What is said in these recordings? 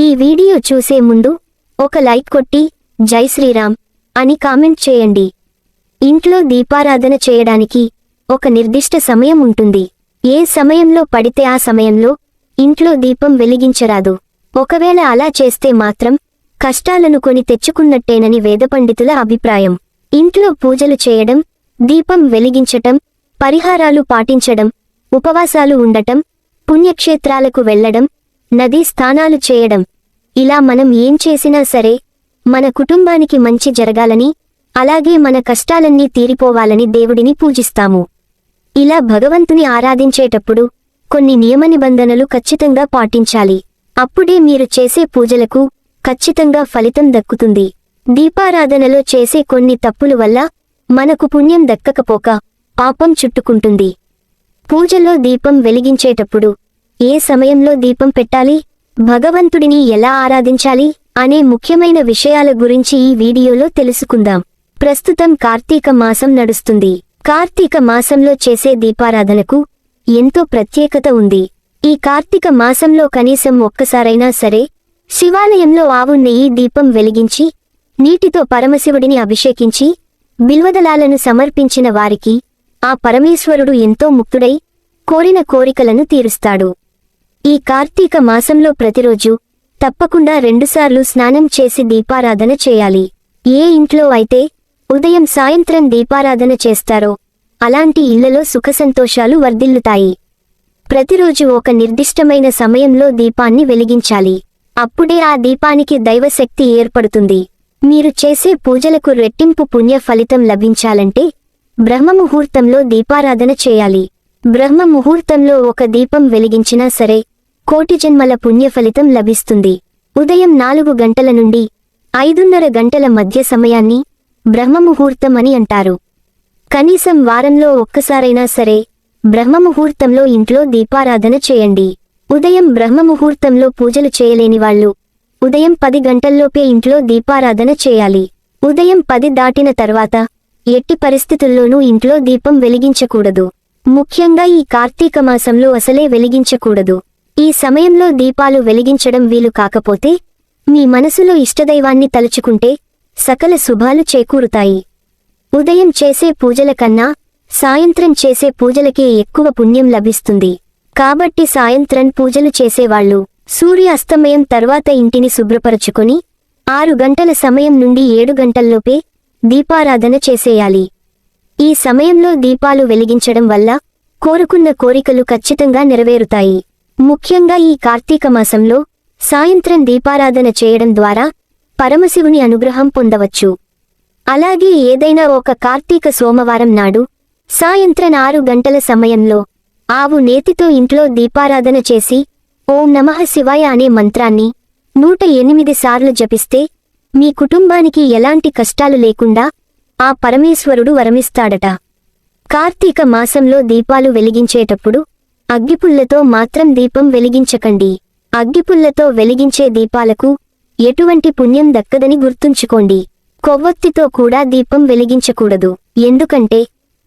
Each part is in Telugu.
ఈ వీడియో చూసే ముందు ఒక లైక్ కొట్టి జై శ్రీరామ్ అని కామెంట్ చేయండి. ఇంట్లో దీపారాధన చేయడానికి ఒక నిర్దిష్ట సమయం ఉంటుంది. ఏ సమయంలో పడితే ఆ సమయంలో ఇంట్లో దీపం వెలిగించరాదు. ఒకవేళ అలా చేస్తే మాత్రం కష్టాలను కొని తెచ్చుకున్నట్టేనని వేదపండితుల అభిప్రాయం. ఇంట్లో పూజలు చేయడం, దీపం వెలిగించటం, పరిహారాలు పాటించడం, ఉపవాసాలు ఉండటం, పుణ్యక్షేత్రాలకు వెళ్లడం, నదీ స్నానాలు చేయడం, ఇలా మనం ఏం చేసినా సరే మన కుటుంబానికి మంచి జరగాలని, అలాగే మన కష్టాలన్నీ తీరిపోవాలని దేవుడిని పూజిస్తాము. ఇలా భగవంతుని ఆరాధించేటప్పుడు కొన్ని నియమనిబంధనలు ఖచ్చితంగా పాటించాలి. అప్పుడే మీరు చేసే పూజలకు ఖచ్చితంగా ఫలితం దక్కుతుంది. దీపారాధనలో చేసే కొన్ని తప్పుల వల్ల మనకు పుణ్యం దక్కకపోక పాపం చుట్టుకుంటుంది. పూజలో దీపం వెలిగించేటప్పుడు ఏ సమయంలో దీపం పెట్టాలి, భగవంతుడిని ఎలా ఆరాధించాలి అనే ముఖ్యమైన విషయాల గురించి ఈ వీడియోలో తెలుసుకుందాం. ప్రస్తుతం కార్తీక మాసం నడుస్తుంది. కార్తీక మాసంలో చేసే దీపారాధనకు ఎంతో ప్రత్యేకత ఉంది. ఈ కార్తీక మాసంలో కనీసం ఒక్కసారైనా సరే శివాలయంలో ఆవు నెయ్యి దీపం వెలిగించి నీటితో పరమశివుడిని అభిషేకించి బిల్వదళాలను సమర్పించిన వారికి ఆ పరమేశ్వరుడు ఎంతో ముక్తుడై కోరిన కోరికలను తీరుస్తాడు. ఈ కార్తీక మాసంలో ప్రతిరోజు తప్పకుండా 2 సార్లు స్నానం చేసి దీపారాధన చేయాలి. ఏ ఇంట్లో అయితే ఉదయం సాయంత్రం దీపారాధన చేస్తారో అలాంటి ఇళ్లలో సుఖసంతోషాలు వర్ధిల్లుతాయి. ప్రతిరోజు ఒక నిర్దిష్టమైన సమయంలో దీపాన్ని వెలిగించాలి. అప్పుడే ఆ దీపానికి దైవశక్తి ఏర్పడుతుంది. మీరు చేసే పూజలకు రెట్టింపు పుణ్య ఫలితం లభించాలంటే బ్రహ్మముహూర్తంలో దీపారాధన చేయాలి. బ్రహ్మముహూర్తంలో ఒక దీపం వెలిగించినా సరే కోటి జన్మల పుణ్య ఫలితం లభిస్తుంది. ఉదయం 4 గంటల నుండి 5:30 గంటల మధ్య సమయాన్ని బ్రహ్మముహూర్తం అని అంటారు. కనీసం వారంలో ఒక్కసారైనా సరే బ్రహ్మముహూర్తంలో ఇంట్లో దీపారాధన చేయండి. ఉదయం బ్రహ్మముహూర్తంలో పూజలు చేయలేని వాళ్ళు ఉదయం 10 గంటల్లోపే ఇంట్లో దీపారాధన చేయాలి. ఉదయం 10 దాటిన తర్వాత ఎట్టి పరిస్థితుల్లోనూ ఇంట్లో దీపం వెలిగించకూడదు. ముఖ్యంగా ఈ కార్తీక మాసంలో అసలే వెలిగించకూడదు. ఈ సమయంలో దీపాలు వెలిగించడం వీలు కాకపోతే మీ మనసులో ఇష్టదైవాన్ని తలుచుకుంటే సకల శుభాలు చేకూరుతాయి. ఉదయం చేసే పూజల కన్నా సాయంత్రం చేసే పూజలకే ఎక్కువ పుణ్యం లభిస్తుంది. కాబట్టి సాయంత్రం పూజలు చేసేవాళ్లు సూర్య అస్తమయం తర్వాత ఇంటిని శుభ్రపరచుకొని 6 గంటల సమయం నుండి 7 గంటల్లోపే దీపారాధన చేసేయాలి. ఈ సమయంలో దీపాలు వెలిగించడం వల్ల కోరుకున్న కోరికలు ఖచ్చితంగా నెరవేరుతాయి. ముఖ్యంగా ఈ కార్తీక మాసంలో సాయంత్రం దీపారాధన చేయడం ద్వారా పరమశివుని అనుగ్రహం పొందవచ్చు. అలాగే ఏదైనా ఒక కార్తీక సోమవారం నాడు సాయంత్రం 6 గంటల సమయంలో ఆవు నేతితో ఇంట్లో దీపారాధన చేసి ఓం నమః శివాయ అనే మంత్రాన్ని 108 సార్లు జపిస్తే మీ కుటుంబానికి ఎలాంటి కష్టాలు లేకుండా ఆ పరమేశ్వరుడు వరమిస్తాడట. కార్తీక మాసంలో దీపాలు వెలిగించేటప్పుడు అగ్గిపుల్లతో మాత్రం దీపం వెలిగించకండి. అగ్గిపుల్లతో వెలిగించే దీపాలకు ఎటువంటి పుణ్యం దక్కదని గుర్తుంచుకోండి. కొవ్వొత్తితో కూడా దీపం వెలిగించకూడదు. ఎందుకంటే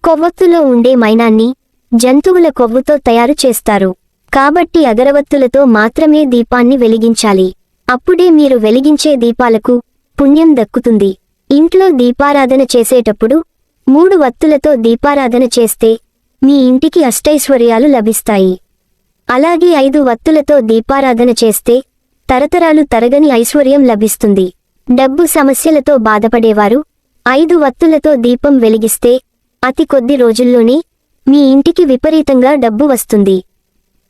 కొవ్వొత్తులో ఉండే మైనాన్ని జంతువుల కొవ్వుతో తయారు చేస్తారు. కాబట్టి అగరవత్తులతో మాత్రమే దీపాన్ని వెలిగించాలి. అప్పుడే మీరు వెలిగించే దీపాలకు పుణ్యం దక్కుతుంది. ఇంట్లో దీపారాధన చేసేటప్పుడు 3 వత్తులతో దీపారాధన చేస్తే మీ ఇంటికి అష్టైశ్వర్యాలు లభిస్తాయి. అలాగే 5 వత్తులతో దీపారాధన చేస్తే తరతరాలు తరగని ఐశ్వర్యం లభిస్తుంది. డబ్బు సమస్యలతో బాధపడేవారు 5 వత్తులతో దీపం వెలిగిస్తే అతి కొద్ది రోజుల్లోనే మీ ఇంటికి విపరీతంగా డబ్బు వస్తుంది.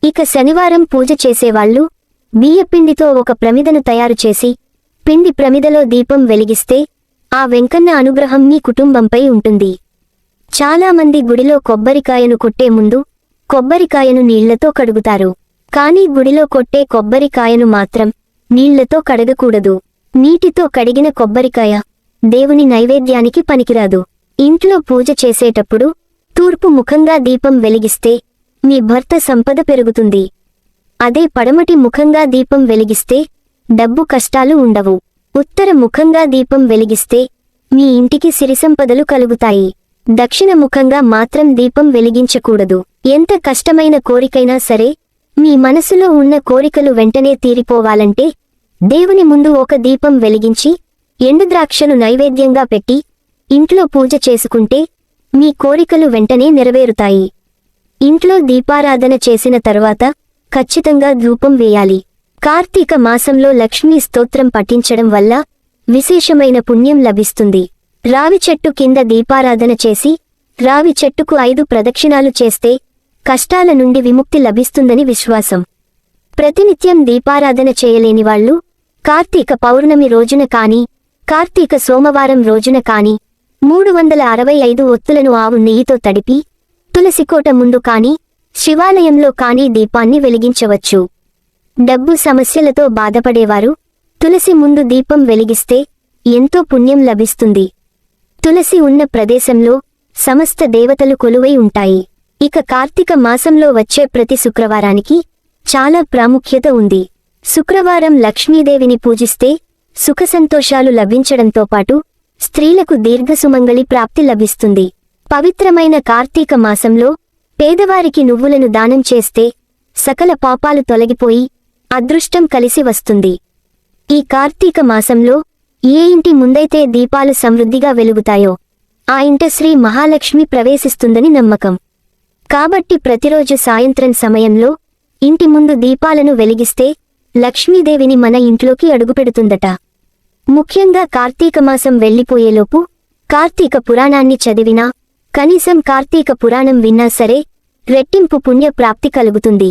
ఇక శనివారం పూజ చేసేవాళ్లు బియ్యపిండితో ఒక ప్రమిదను తయారు చేసి పిండి ప్రమిదలో దీపం వెలిగిస్తే ఆ వెంకన్న అనుగ్రహం మీ కుటుంబంపై ఉంటుంది. చాలామంది గుడిలో కొబ్బరికాయను కొట్టే ముందు కొబ్బరికాయను నీళ్లతో కడుగుతారు. కానీ గుడిలో కొట్టే కొబ్బరికాయను మాత్రం నీళ్లతో కడగకూడదు. నీటితో కడిగిన కొబ్బరికాయ దేవుని నైవేద్యానికి పనికిరాదు. ఇంట్లో పూజ చేసేటప్పుడు తూర్పు ముఖంగా దీపం వెలిగిస్తే మీ భర్త సంపద పెరుగుతుంది. అదే పడమటి ముఖంగా దీపం వెలిగిస్తే డబ్బు కష్టాలు ఉండవు. ఉత్తర ముఖంగా దీపం వెలిగిస్తే మీ ఇంటికి సిరిసంపదలు కలుగుతాయి. దక్షిణ ముఖంగా మాత్రం దీపం వెలిగించకూడదు. ఎంత కష్టమైన కోరికైనా సరే మీ మనసులో ఉన్న కోరికలు వెంటనే తీరిపోవాలంటే దేవుని ముందు ఒక దీపం వెలిగించి ఎండుద్రాక్షను నైవేద్యంగా పెట్టి ఇంట్లో పూజ చేసుకుంటే మీ కోరికలు వెంటనే నెరవేరుతాయి. ఇంట్లో దీపారాధన చేసిన తరువాత ఖచ్చితంగా ధూపం వేయాలి. కార్తీక మాసంలో లక్ష్మీ స్తోత్రం పఠించడం వల్ల విశేషమైన పుణ్యం లభిస్తుంది. రావి చెట్టు కింద దీపారాధన చేసి రావి చెట్టుకు 5 ప్రదక్షిణాలు చేస్తే కష్టాల నుండి విముక్తి లభిస్తుందని విశ్వాసం. ప్రతినిత్యం దీపారాధన చేయలేని వాళ్ళు కార్తీక పౌర్ణమి రోజున కాని కార్తీక సోమవారం రోజున కాని 365 ఒత్తులను ఆవు నెయ్యితో తడిపి తులసికోట ముందు కాని శివాలయంలో కాని దీపాన్ని వెలిగించవచ్చు. డబ్బు సమస్యలతో బాధపడేవారు తులసి ముందు దీపం వెలిగిస్తే ఎంతో పుణ్యం లభిస్తుంది. తులసి ఉన్న ప్రదేశంలో సమస్త దేవతలు కొలువై ఉంటాయి. ఇక కార్తీక మాసంలో వచ్చే ప్రతి శుక్రవారానికి చాలా ప్రాముఖ్యత ఉంది. శుక్రవారం లక్ష్మీదేవిని పూజిస్తే సుఖసంతోషాలు లభించడంతో పాటు స్త్రీలకు దీర్ఘసుమంగళి ప్రాప్తి లభిస్తుంది. పవిత్రమైన కార్తీక మాసంలో పేదవారికి నువ్వులను దానం చేస్తే సకల పాపాలు తొలగిపోయి అదృష్టం కలిసి వస్తుంది. ఈ కార్తీక మాసంలో ఏ ఇంటి ముందైతే దీపాలు సమృద్ధిగా వెలుగుతాయో ఆ ఇంట శ్రీ మహాలక్ష్మి ప్రవేశిస్తుందని నమ్మకం. కాబట్టి ప్రతిరోజు సాయంత్రం సమయంలో ఇంటి ముందు దీపాలను వెలిగిస్తే లక్ష్మీదేవిని మన ఇంట్లోకి అడుగుపెడుతుందట. ముఖ్యంగా కార్తీకమాసం వెళ్లిపోయేలోపు కార్తీక పురాణాన్ని చదివినా కనీసం కార్తీక పురాణం విన్నా సరే రెట్టింపు పుణ్య ప్రాప్తి కలుగుతుంది.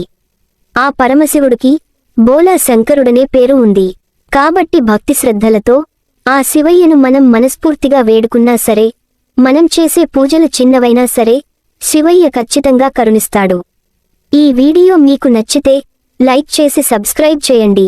ఆ పరమశివుడికి బోలా శంకరుడనే పేరు ఉంది. కాబట్టి భక్తి శ్రద్ధలతో ఆ శివయ్యను మనం మనస్ఫూర్తిగా వేడుకున్నా సరే, మనం చేసే పూజలు చిన్నవైనా సరే శివయ్య ఖచ్చితంగా కరుణిస్తాడు. ఈ వీడియో మీకు నచ్చితే లైక్ చేసి సబ్స్క్రైబ్ చేయండి.